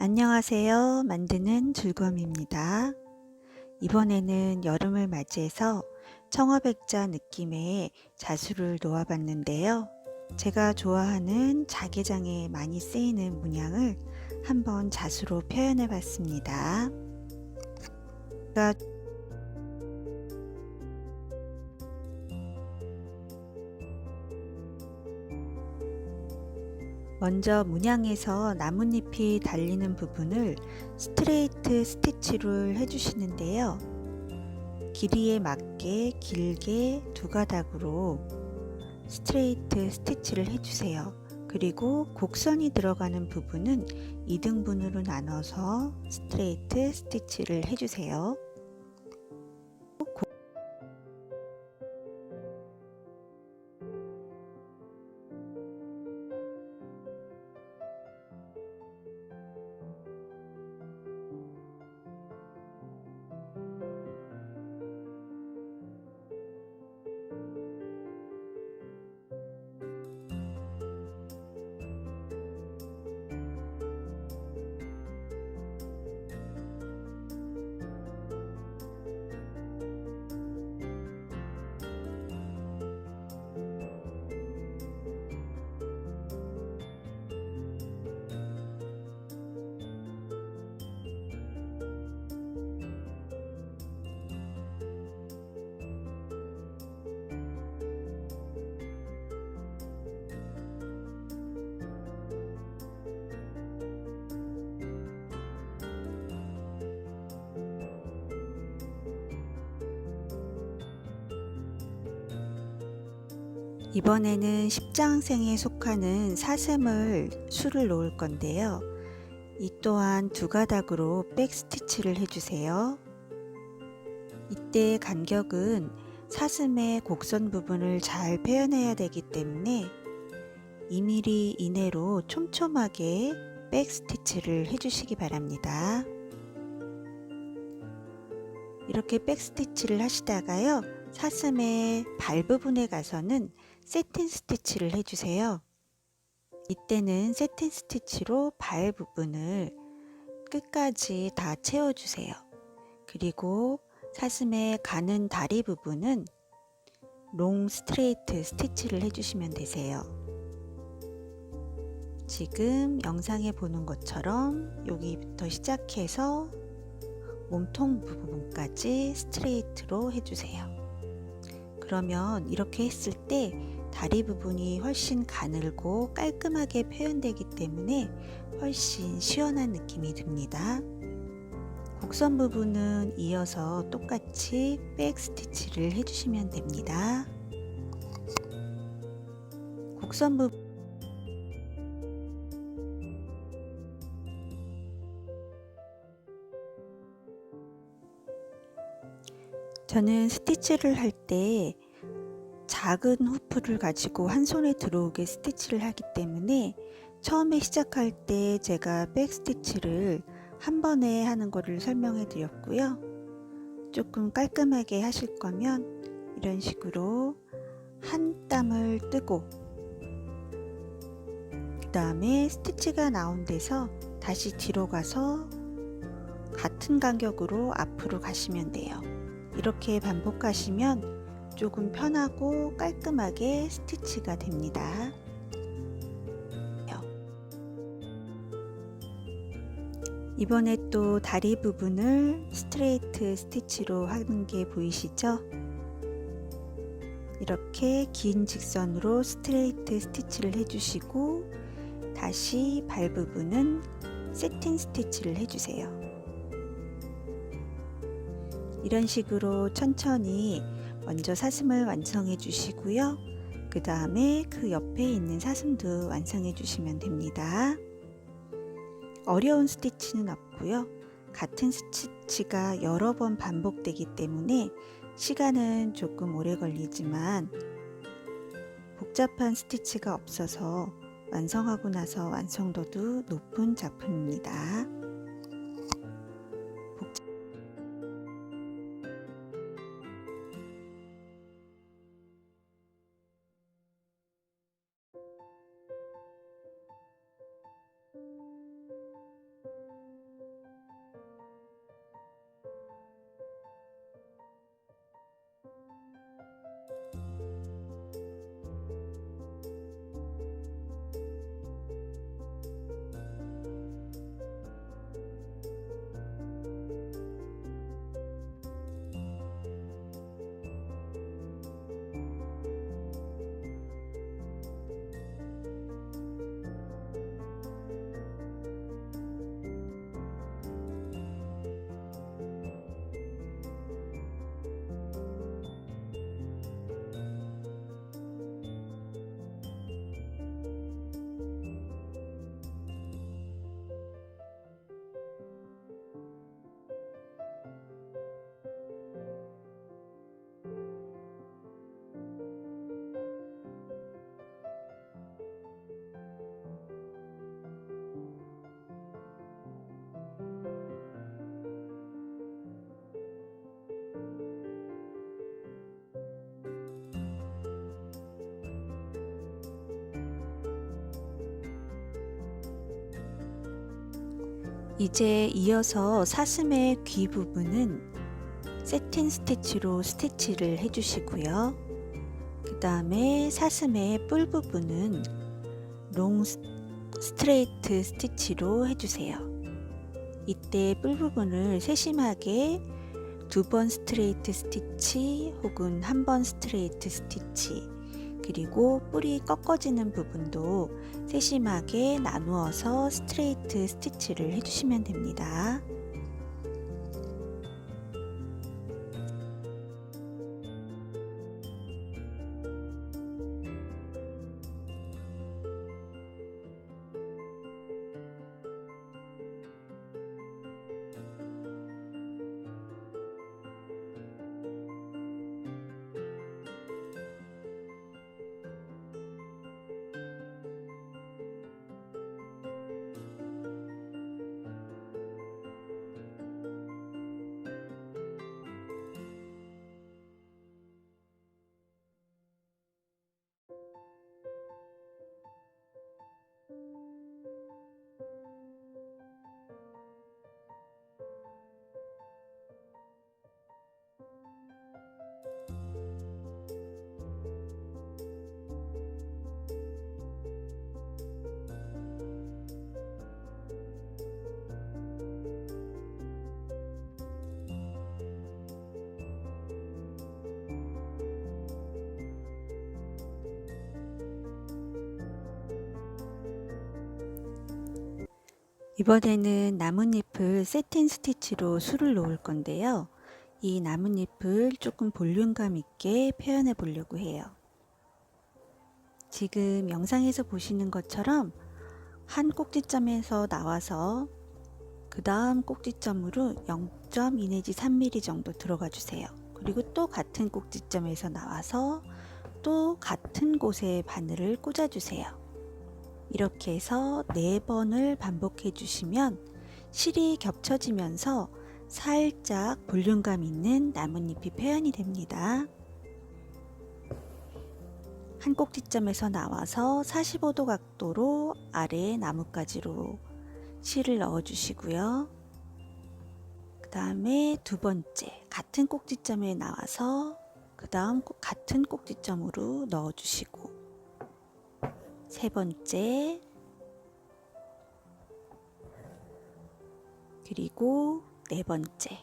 안녕하세요. 만드는 즐거움입니다. 이번에는 여름을 맞이해서 청어백자 느낌의 자수를 놓아봤는데요. 제가 좋아하는 자개장에 많이 쓰이는 문양을 한번 자수로 표현해 봤습니다. 먼저 문양에서 나뭇잎이 달리는 부분을 스트레이트 스티치를 해주시는데요. 길이에 맞게 길게 두 가닥으로 스트레이트 스티치를 해주세요. 그리고 곡선이 들어가는 부분은 2등분으로 나눠서 스트레이트 스티치를 해주세요. 이번에는 십장생에 속하는 사슴을 수를 놓을 건데요. 이 또한 두 가닥으로 백스티치를 해주세요. 이때 간격은 사슴의 곡선 부분을 잘 표현해야 되기 때문에 2mm 이내로 촘촘하게 백스티치를 해주시기 바랍니다. 이렇게 백스티치를 하시다가요, 사슴의 발 부분에 가서는 세틴 스티치를 해주세요. 이때는 세틴 스티치로 발 부분을 끝까지 다 채워주세요. 그리고 사슴의 가는 다리 부분은 롱 스트레이트 스티치를 해주시면 되세요. 지금 영상에 보는 것처럼 여기부터 시작해서 몸통 부분까지 스트레이트로 해주세요. 그러면 이렇게 했을 때 다리 부분이 훨씬 가늘고 깔끔하게 표현되기 때문에 훨씬 시원한 느낌이 듭니다. 곡선 부분은 이어서 똑같이 백 스티치를 해주시면 됩니다. 곡선 부분 저는 스티치를 할 때 작은 후프를 가지고 한 손에 들어오게 스티치를 하기 때문에 처음에 시작할 때 제가 백 스티치를 한 번에 하는 거를 설명해 드렸고요. 조금 깔끔하게 하실 거면 이런 식으로 한 땀을 뜨고 그 다음에 스티치가 나온 데서 다시 뒤로 가서 같은 간격으로 앞으로 가시면 돼요. 이렇게 반복하시면 조금 편하고 깔끔하게 스티치가 됩니다. 이번에 또 다리 부분을 스트레이트 스티치로 하는 게 보이시죠? 이렇게 긴 직선으로 스트레이트 스티치를 해주시고 다시 발 부분은 세틴 스티치를 해주세요. 이런 식으로 천천히 먼저 사슴을 완성해 주시고요. 그 다음에 그 옆에 있는 사슴도 완성해 주시면 됩니다. 어려운 스티치는 없고요. 같은 스티치가 여러 번 반복되기 때문에 시간은 조금 오래 걸리지만 복잡한 스티치가 없어서 완성하고 나서 완성도도 높은 작품입니다. 이제 이어서 사슴의 귀 부분은 세틴 스티치로 스티치를 해주시고요. 그 다음에 사슴의 뿔 부분은 롱 스트레이트 스티치로 해주세요. 이때 뿔 부분을 세심하게 2번 스트레이트 스티치 혹은 1번 스트레이트 스티치, 그리고 뿔이 꺾어지는 부분도 세심하게 나누어서 스트레이트 스티치를 해주시면 됩니다. 이번에는 나뭇잎을 세틴 스티치로 술을 놓을 건데요. 이 나뭇잎을 조금 볼륨감 있게 표현해 보려고 해요. 지금 영상에서 보시는 것처럼 한 꼭지점에서 나와서 그 다음 꼭지점으로 0.2 내지 3mm 정도 들어가 주세요. 그리고 또 같은 꼭지점에서 나와서 또 같은 곳에 바늘을 꽂아 주세요. 이렇게 해서 4번을 반복해 주시면 실이 겹쳐지면서 살짝 볼륨감 있는 나뭇잎이 표현이 됩니다. 한 꼭지점에서 나와서 45도 각도로 아래 나뭇가지로 실을 넣어 주시고요. 그 다음에 두 번째 같은 꼭지점에 나와서 그 다음 같은 꼭지점으로 넣어 주시고, 세 번째, 그리고 네 번째.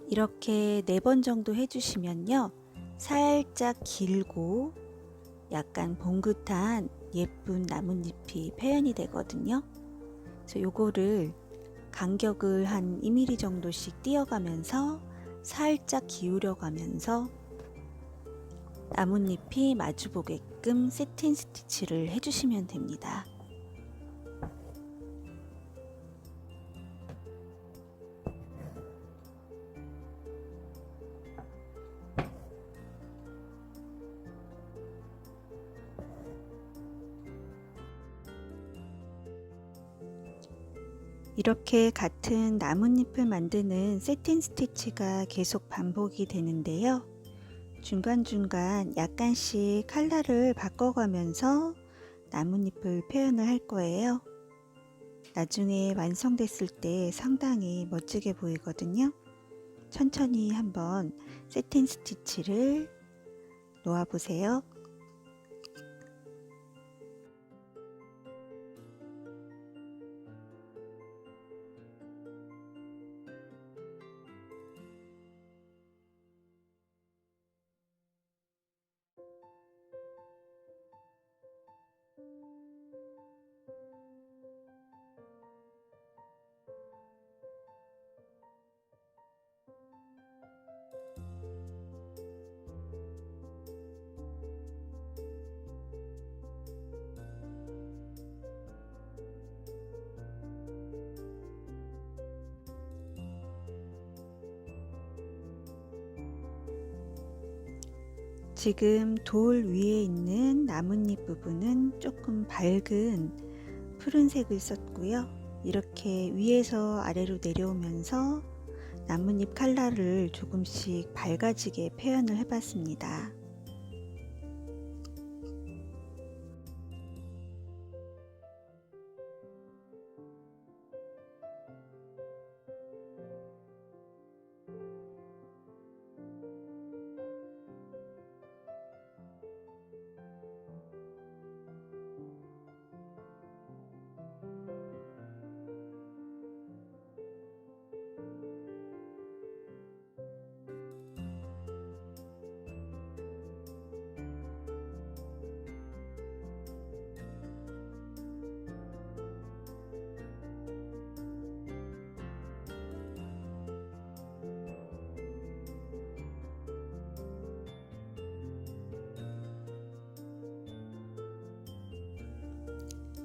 이렇게 4번 정도 해주시면요, 살짝 길고 약간 봉긋한 예쁜 나뭇잎이 표현이 되거든요. 그래서 요거를 간격을 한 2mm 정도씩 띄어가면서 살짝 기울여 가면서 나뭇잎이 마주보게끔 세틴 스티치를 해주시면 됩니다. 이렇게 같은 나뭇잎을 만드는 세틴 스티치가 계속 반복이 되는데요. 중간중간 약간씩 컬러를 바꿔가면서 나뭇잎을 표현을 할 거예요. 나중에 완성됐을 때 상당히 멋지게 보이거든요. 천천히 한번 세틴 스티치를 놓아 보세요. 지금 돌 위에 있는 나뭇잎 부분은 조금 밝은 푸른색을 썼고요. 이렇게 위에서 아래로 내려오면서 나뭇잎 컬러를 조금씩 밝아지게 표현을 해봤습니다.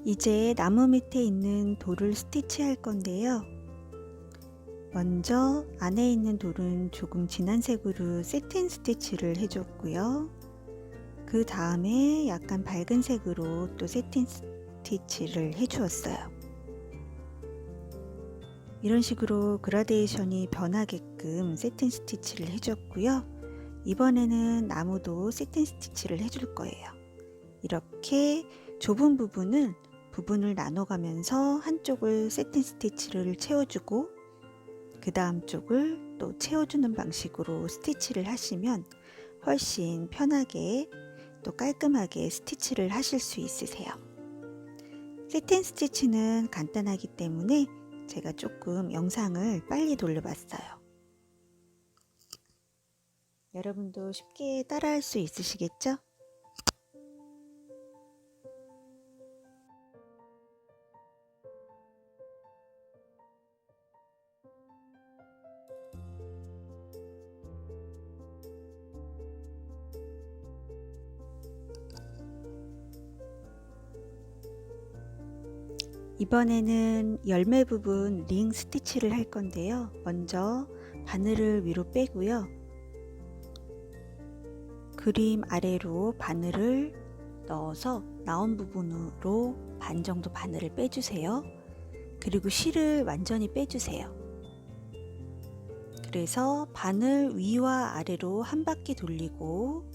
이제 나무 밑에 있는 돌을 스티치 할 건데요. 먼저 안에 있는 돌은 조금 진한 색으로 세틴 스티치를 해줬고요. 그 다음에 약간 밝은 색으로 또 세틴 스티치를 해주었어요. 이런 식으로 그라데이션이 변하게끔 세틴 스티치를 해줬고요. 이번에는 나무도 세틴 스티치를 해줄 거예요. 이렇게 좁은 부분을 나눠가면서 한쪽을 세틴 스티치를 채워주고 그 다음 쪽을 또 채워주는 방식으로 스티치를 하시면 훨씬 편하게 또 깔끔하게 스티치를 하실 수 있으세요. 세틴 스티치는 간단하기 때문에 제가 조금 영상을 빨리 돌려봤어요. 여러분도 쉽게 따라할 수 있으시겠죠? 이번에는 열매 부분 링 스티치를 할 건데요. 먼저 바늘을 위로 빼고요. 그림 아래로 바늘을 넣어서 나온 부분으로 반 정도 바늘을 빼주세요. 그리고 실을 완전히 빼주세요. 그래서 바늘 위와 아래로 한 바퀴 돌리고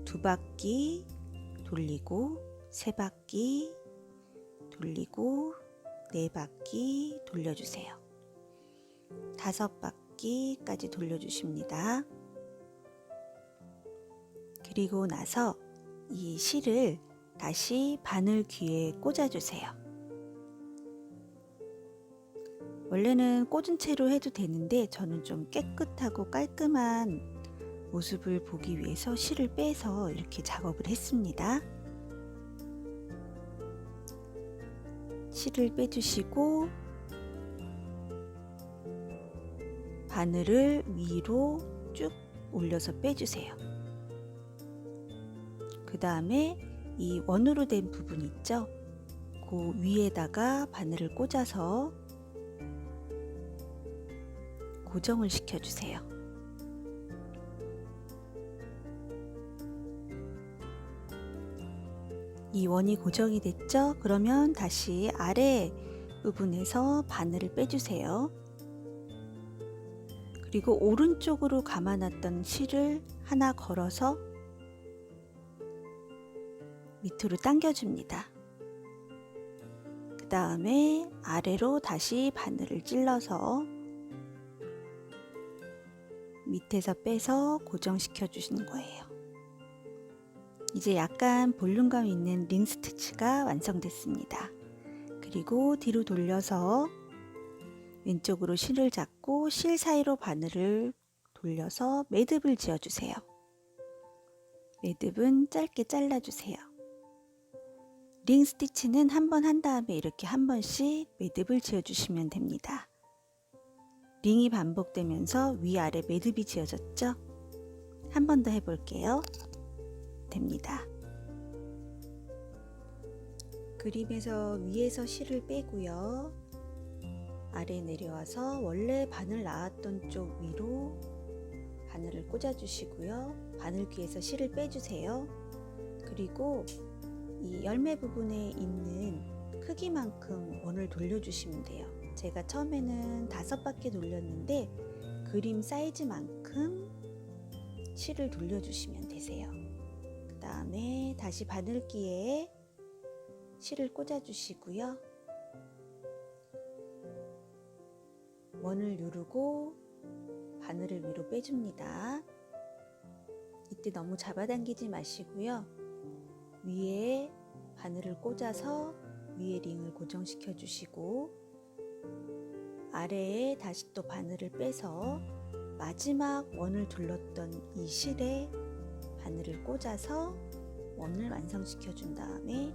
두 바퀴 돌리고 세 바퀴 돌리고 네 바퀴 돌려주세요. 다섯 바퀴까지 돌려주십니다. 그리고 나서 이 실을 다시 바늘 귀에 꽂아주세요. 원래는 꽂은 채로 해도 되는데 저는 좀 깨끗하고 깔끔한 모습을 보기 위해서 실을 빼서 이렇게 작업을 했습니다. 실을 빼주시고 바늘을 위로 쭉 올려서 빼주세요. 그 다음에 이 원으로 된 부분 있죠? 그 위에다가 바늘을 꽂아서 고정을 시켜주세요. 이 원이 고정이 됐죠? 그러면 다시 아래 부분에서 바늘을 빼주세요. 그리고 오른쪽으로 감아놨던 실을 하나 걸어서 밑으로 당겨줍니다. 그 다음에 아래로 다시 바늘을 찔러서 밑에서 빼서 고정시켜 주시는 거예요. 이제 약간 볼륨감 있는 링 스티치가 완성됐습니다. 그리고 뒤로 돌려서 왼쪽으로 실을 잡고 실 사이로 바늘을 돌려서 매듭을 지어주세요. 매듭은 짧게 잘라주세요. 링 스티치는 한 번 한 다음에 이렇게 한 번씩 매듭을 지어주시면 됩니다. 링이 반복되면서 위아래 매듭이 지어졌죠? 한 번 더 해볼게요. 됩니다. 그림에서 위에서 실을 빼고요. 아래 내려와서 원래 바늘 나왔던 쪽 위로 바늘을 꽂아 주시고요. 바늘귀에서 실을 빼주세요. 그리고 이 열매 부분에 있는 크기만큼 원을 돌려주시면 돼요. 제가 처음에는 5바퀴 돌렸는데 그림 사이즈만큼 실을 돌려주시면 되세요. 그 다음에 다시 바늘귀에 실을 꽂아 주시고요. 원을 누르고 바늘을 위로 빼줍니다. 이때 너무 잡아당기지 마시고요. 위에 바늘을 꽂아서 위에 링을 고정시켜 주시고 아래에 다시 또 바늘을 빼서 마지막 원을 둘렀던 이 실에 바늘을 꽂아서 원을 완성시켜 준 다음에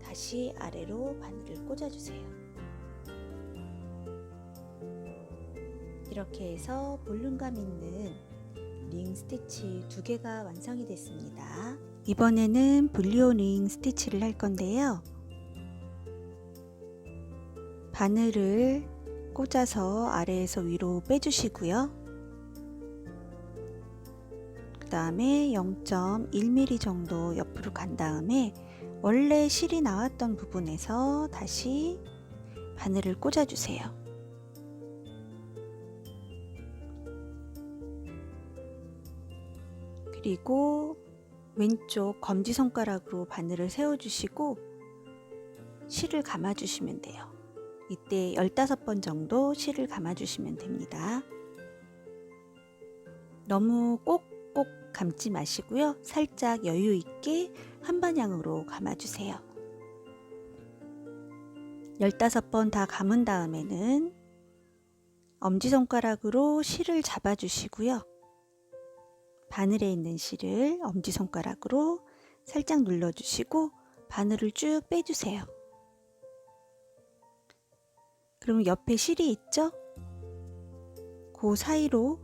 다시 아래로 바늘을 꽂아 주세요. 이렇게 해서 볼륨감 있는 링 스티치 2개가 완성이 됐습니다. 이번에는 볼리오 링 스티치를 할 건데요. 바늘을 꽂아서 아래에서 위로 빼주시고요. 그 다음에 0.1mm 정도 옆으로 간 다음에 원래 실이 나왔던 부분에서 다시 바늘을 꽂아주세요. 그리고 왼쪽 검지손가락으로 바늘을 세워주시고 실을 감아주시면 돼요. 이때 15번 정도 실을 감아주시면 됩니다. 너무 꼭꼭 감지 마시고요. 살짝 여유 있게 한 방향으로 감아주세요. 15번 다 감은 다음에는 엄지손가락으로 실을 잡아주시고요. 바늘에 있는 실을 엄지손가락으로 살짝 눌러주시고 바늘을 쭉 빼주세요. 그럼 옆에 실이 있죠? 그 사이로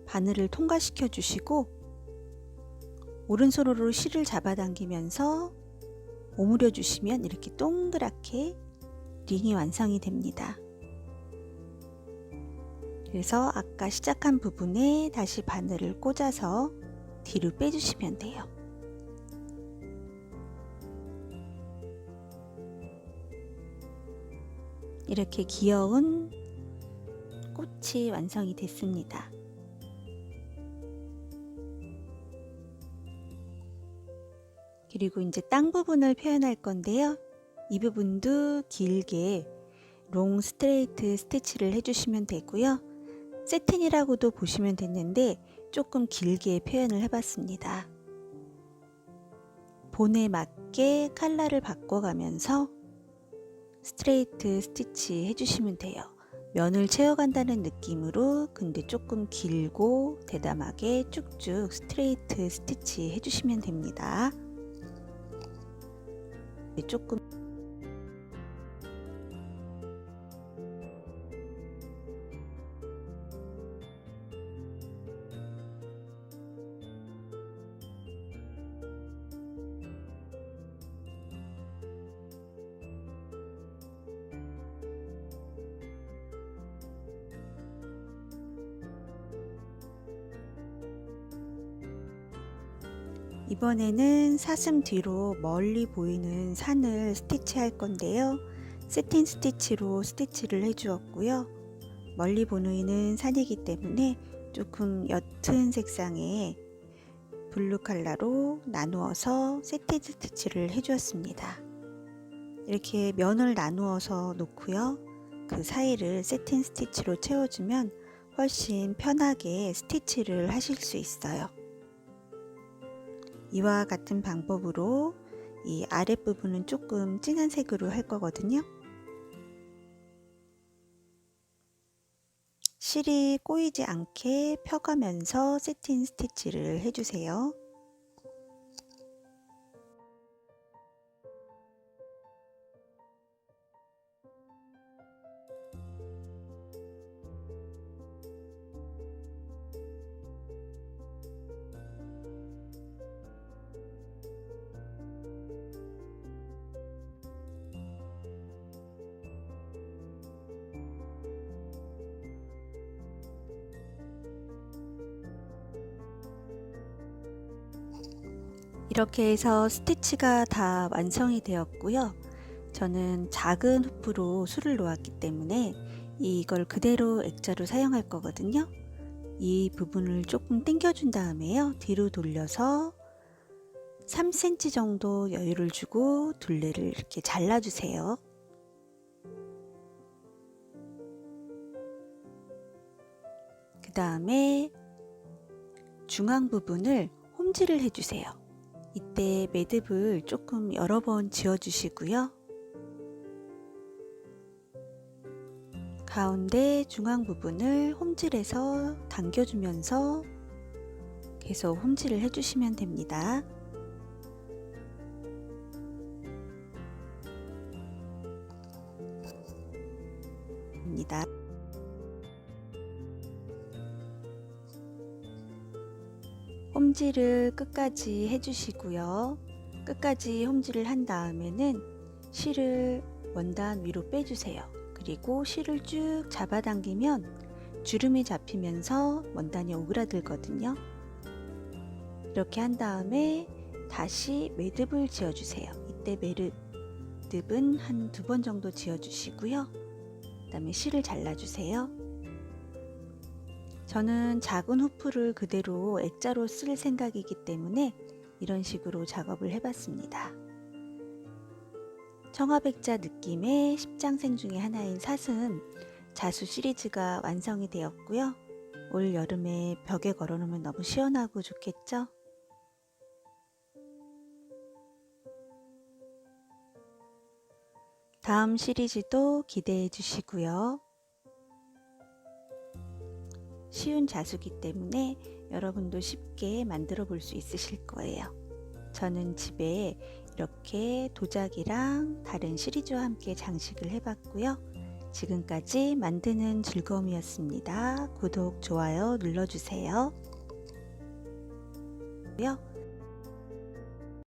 바늘을 통과시켜 주시고 오른손으로 실을 잡아당기면서 오므려 주시면 이렇게 동그랗게 링이 완성이 됩니다. 그래서 아까 시작한 부분에 다시 바늘을 꽂아서 뒤로 빼주시면 돼요. 이렇게 귀여운 꽃이 완성이 됐습니다. 그리고 이제 땅 부분을 표현할 건데요. 이 부분도 길게 롱 스트레이트 스티치를 해주시면 되고요. 세틴이라고도 보시면 됐는데 조금 길게 표현을 해봤습니다. 본에 맞게 컬러를 바꿔가면서 스트레이트 스티치 해주시면 돼요. 면을 채워간다는 느낌으로 근데 조금 길고 대담하게 쭉쭉 스트레이트 스티치 해주시면 됩니다. 조금 이번에는 사슴 뒤로 멀리 보이는 산을 스티치 할 건데요. 세틴 스티치로 스티치를 해 주었고요. 멀리 보이는 산이기 때문에 조금 옅은 색상의 블루 컬러로 나누어서 세틴 스티치를 해 주었습니다. 이렇게 면을 나누어서 놓고요. 그 사이를 세틴 스티치로 채워주면 훨씬 편하게 스티치를 하실 수 있어요. 이와 같은 방법으로 이 아랫부분은 조금 진한 색으로 할 거거든요. 실이 꼬이지 않게 펴가면서 세틴 스티치를 해주세요. 이렇게 해서 스티치가 다 완성이 되었고요. 저는 작은 후프로 술을 놓았기 때문에 이걸 그대로 액자로 사용할 거거든요. 이 부분을 조금 당겨준 다음에요. 뒤로 돌려서 3cm 정도 여유를 주고 둘레를 이렇게 잘라주세요. 그 다음에 중앙 부분을 홈질을 해주세요. 이때 매듭을 조금 여러 번 지어 주시고요. 가운데 중앙 부분을 홈질해서 당겨주면서 계속 홈질을 해주시면 됩니다. 홈질을 끝까지 해주시고요. 끝까지 홈질을 한 다음에는 실을 원단 위로 빼주세요. 그리고 실을 쭉 잡아당기면 주름이 잡히면서 원단이 오그라들거든요. 이렇게 한 다음에 다시 매듭을 지어주세요. 이때 매듭은 한 2번 정도 지어주시고요. 그 다음에 실을 잘라주세요. 저는 작은 후프를 그대로 액자로 쓸 생각이기 때문에 이런 식으로 작업을 해봤습니다. 청합액자 느낌의 십장생 중에 하나인 사슴 자수 시리즈가 완성이 되었고요. 올 여름에 벽에 걸어놓으면 너무 시원하고 좋겠죠? 다음 시리즈도 기대해 주시고요. 쉬운 자수기 때문에 여러분도 쉽게 만들어 볼 수 있으실 거예요. 저는 집에 이렇게 도자기랑 다른 시리즈와 함께 장식을 해봤고요. 지금까지 만드는 즐거움이었습니다. 구독, 좋아요 눌러주세요.